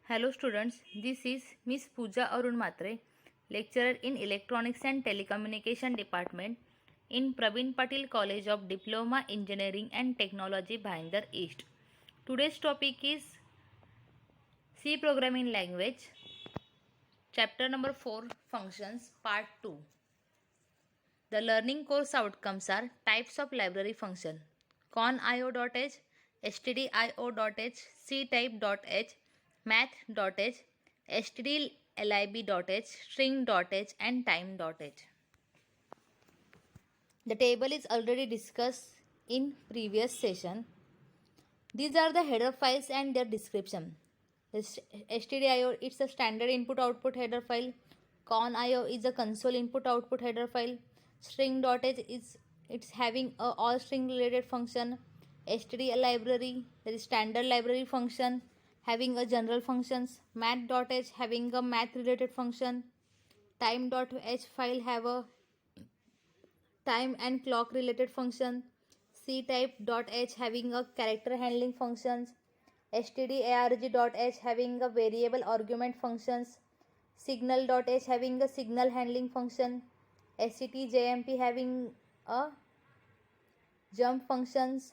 Hello students, this is Miss Pooja Arun Matre, lecturer in Electronics and Telecommunication Department in Praveen Patil College of Diploma Engineering and Technology, Bhayandar East. Today's topic is C Programming Language, Chapter number 4, Functions, Part 2. The learning course outcomes are types of library function: conio.h, stdio.h, ctype.h, math.h, stdlib.h, string.h, and time.h. The table is already discussed in previous session. These are the header files and their description. stdio, it's a standard input output header file. conio is a console input output header file. String.h is it's having a all string related function. std library, that is standard library function having a general functions. math.h having a math related function. time.h file have a time and clock related function. ctype.h having a character handling functions. stdarg.h having a variable argument functions. signal.h having a signal handling function. sctjmp having a jump functions.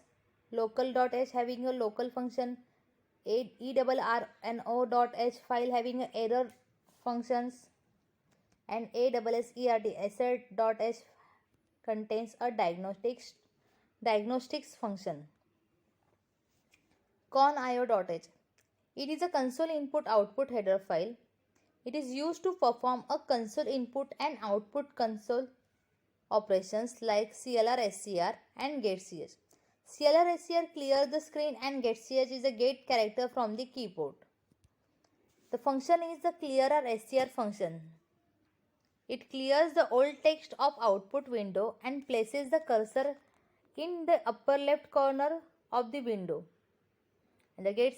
local.h having a local function. errno.h file having a error functions. And assert.h contains a diagnostics function. conio.h, it is a console input output header file. It is used to perform a console input and output console operations like CLR, SCR and getch. CLR, SCR clear the screen and getch is a get character from the keyboard. The function is the clearer SCR function. It clears the old text of output window and places the cursor in the upper left corner of the window. And the getch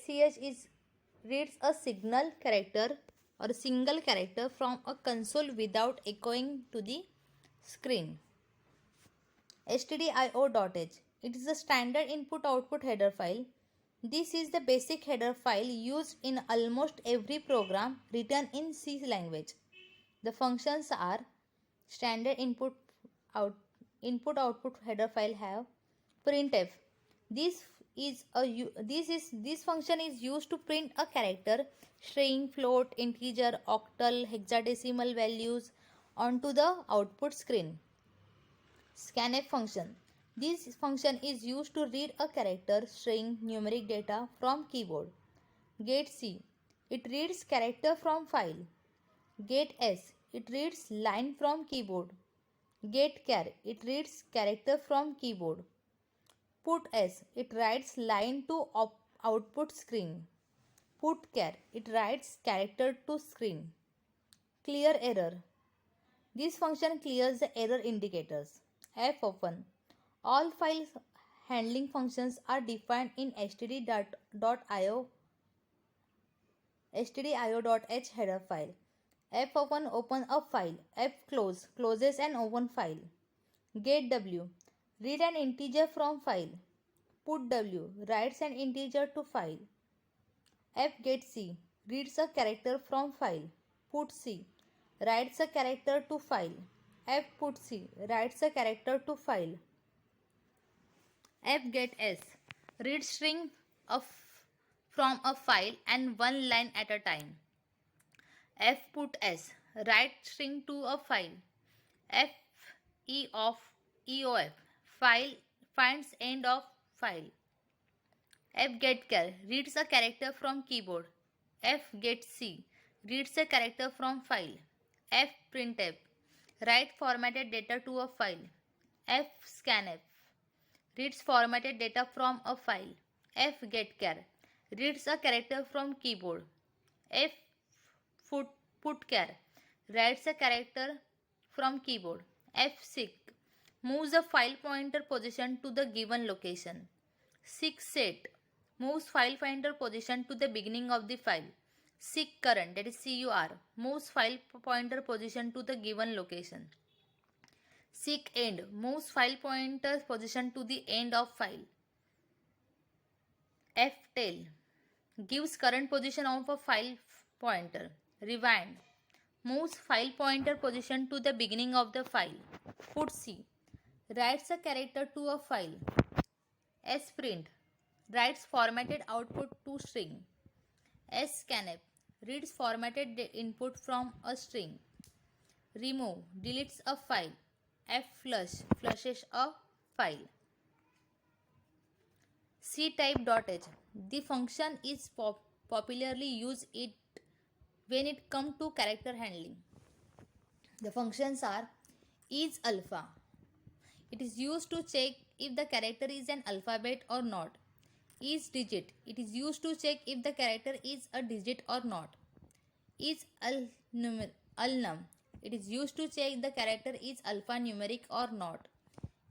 reads a signal character or a single character from a console without echoing to the screen. stdio.h, it is a standard input output header file. This is the basic header file used in almost every program written in C language. The functions are standard input output header file have printf. This function is used to print a character, string, float, integer, octal, hexadecimal values onto the output screen. Scanf function. This function is used to read a character, string, numeric data from keyboard. getc, it reads character from file. getS, it reads line from keyboard. getchar, it reads character from keyboard. puts, it writes line to output screen. putchar, it writes character to screen. Clear error. This function clears the error indicators. fopen, all file handling functions are defined in stdio.h header file. fopen, open a file. fclose, closes an open file. getw, read an integer from file. putw, writes an integer to file. fgetc, reads a character from file. putc, writes a character to file. fputc, writes a character to file. fgets, reads string from a file and one line at a time. fputs, writes string to a file. feof, file finds end of file. fgetchar, reads a character from keyboard. fgetc, reads a character from file. fprintf, write formatted data to a file. fscanf, reads formatted data from a file. fgetchar, reads a character from keyboard. fputchar, writes a character from keyboard. fseek, moves the file pointer position to the given location. seekset, moves file pointer position to the beginning of the file. seekcurrent, that is CUR, moves file pointer position to the given location. seekend, moves file pointer position to the end of file. ftail, gives current position of a file pointer. Rewind moves file pointer position to the beginning of the file. Putc writes a character to a file. Sprint writes formatted output to string. Scanf reads formatted input from a string. Remove deletes a file. Fflush flushes a file. ctype.h the function is popularly used when it comes to character handling. The functions are isAlpha. It is used to check if the character is an alphabet or not. IsDigit. It is used to check if the character is a digit or not. IsAlnum. It is used to check the character is alphanumeric or not.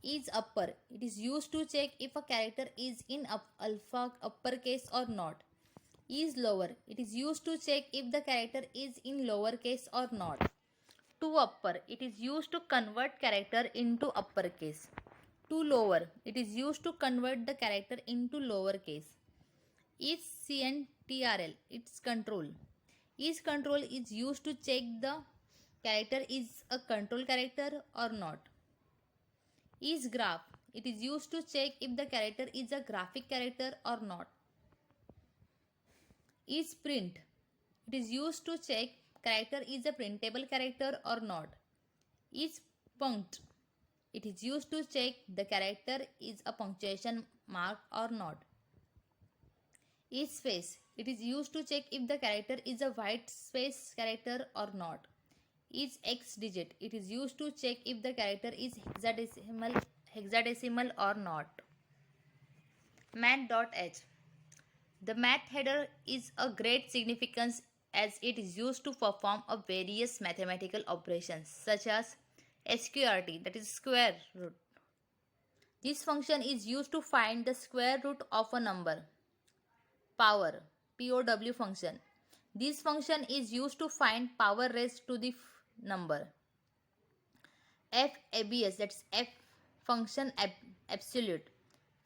IsUpper. It is used to check if a character is in alpha uppercase or not. IsLower. It is used to check if the character is in lowercase or not. ToUpper. It is used to convert character into uppercase. ToLower. It is used to convert the character into lowercase. IsCntrl. It's control. IsControl is used to check the character is a control character or not. IsGraph. It is used to check if the character is a graphic character or not. IsPrint. It is used to check character is a printable character or not. IsPunct. It is used to check the character is a punctuation mark or not. Isspace. It is used to check if the character is a white space character or not. IsXdigit. It is used to check if the character is hexadecimal or not. Math.h. The math header is a great significance as it is used to perform a various mathematical operations such as SQRT, that is square root. This function is used to find the square root of a number. Power, POW function. This function is used to find power raised to the number. FABS, that's F function absolute.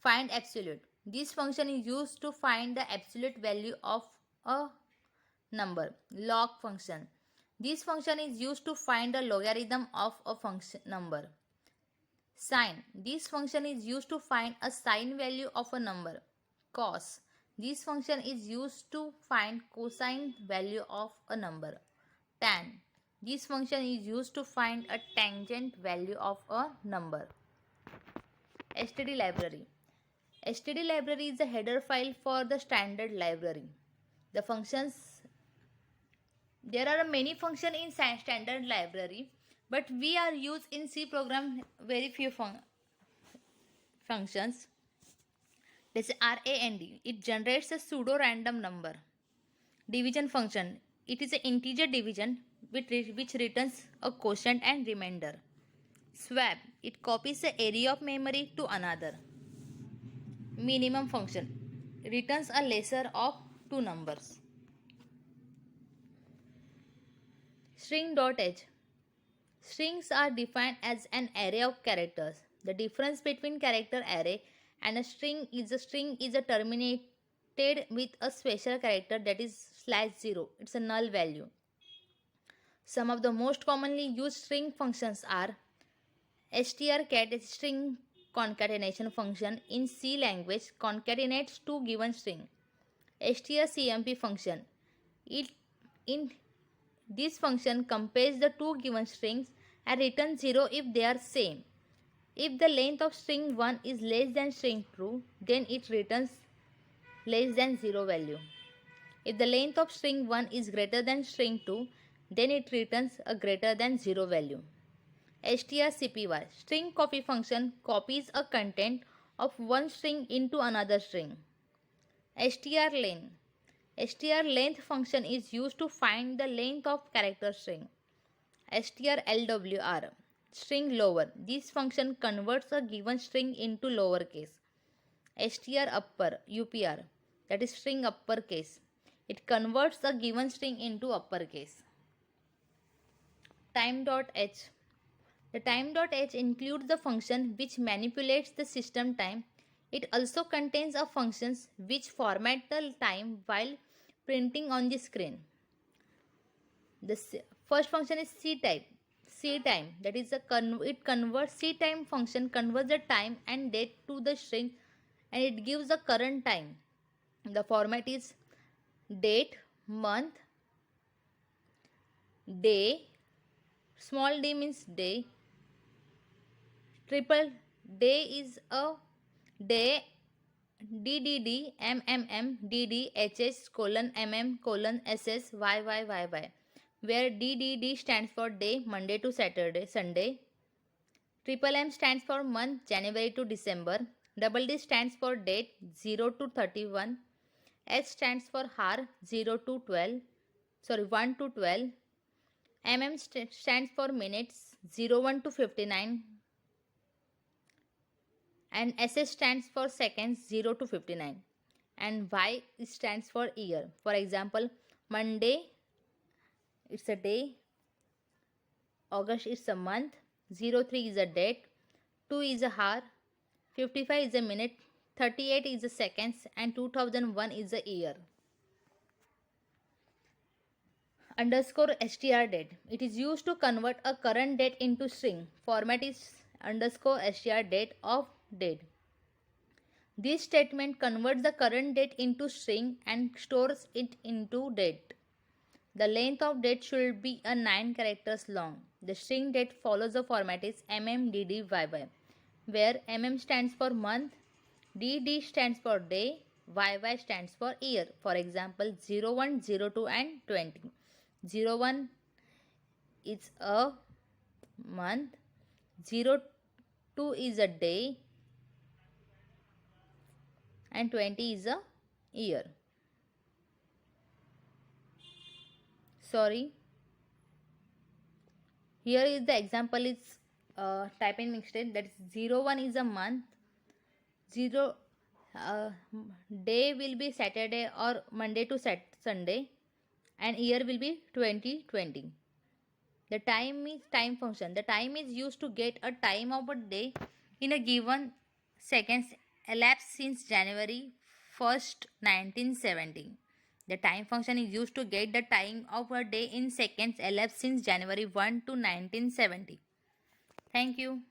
Find absolute. This function is used to find the absolute value of a number. Log function. This function is used to find the logarithm of a function number. Sine. This function is used to find a sine value of a number. Cos. This function is used to find cosine value of a number. Tan. This function is used to find a tangent value of a number. std library. std library is a header file for the standard library. The functions, there are many functions in standard library, but we are used in C program very few functions. This is RAND. It generates a pseudo random number. Division function. It is an integer division which returns a quotient and remainder. Swap. It copies the area of memory to another. Minimum function. Returns a lesser of two numbers. String.h. Strings are defined as an array of characters. The difference between character array and a string is terminated with a special character, that is /0. It's a null value. Some of the most commonly used string functions are strcat, is string concatenation function. In C language, concatenates two given string. strcmp function. This function compares the two given strings and returns 0 if they are same. If the length of string 1 is less than string 2, then it returns less than 0 value. If the length of string 1 is greater than string 2, then it returns a greater than 0 value. strcpy, string copy function, copies a content of one string into another string. strlen, strlength function is used to find the length of character string. strlwr, string lower. This function converts a given string into lowercase. strupper, upr, that is string uppercase. It converts a given string into uppercase. Time.h. The time.h includes the function which manipulates the system time. It also contains a functions which format the time while printing on the screen. The first function is ctype. Ctime, that is it converts ctime function converts the time and date to the string and it gives the current time. The format is date, month, day, small d means day, triple day is a day, ddd, mmm, dd, hh, colon, mm, colon, ss, yy, where ddd stands for day, Monday to Saturday, Sunday. Triple M stands for month, January to December. Double D stands for date, 0 to 31. S stands for hour, 0 to 12. 1 to 12. MM stands for minutes, 01 to 59. And SS stands for seconds, 0 to 59. And Y stands for year. For example, Monday, it's a day. August is a month. 03 is a date. 2 is a hour. 55 is a minute. 38 is a seconds. And 2001 is a year. Underscore str date. It is used to convert a current date into string. Format is underscore str date of date. This statement converts the current date into string and stores it into date. The length of date should be a 9 characters long. The string date follows the format is mmddyy, where mm stands for month, dd stands for day, yy stands for year. For example, 01, 02 and 20. 01 is a month, 02 is a day, and 20 is a year. Sorry. Here is the example is type in mixed that is 01 is a month, 0 day will be Saturday or Monday to Sunday, and year will be 2020. The time is time function. The time is used to get a time of a day in a given seconds elapsed since January 1st, 1970. The time function is used to get the time of a day in seconds elapsed since January 1 to 1970. Thank you.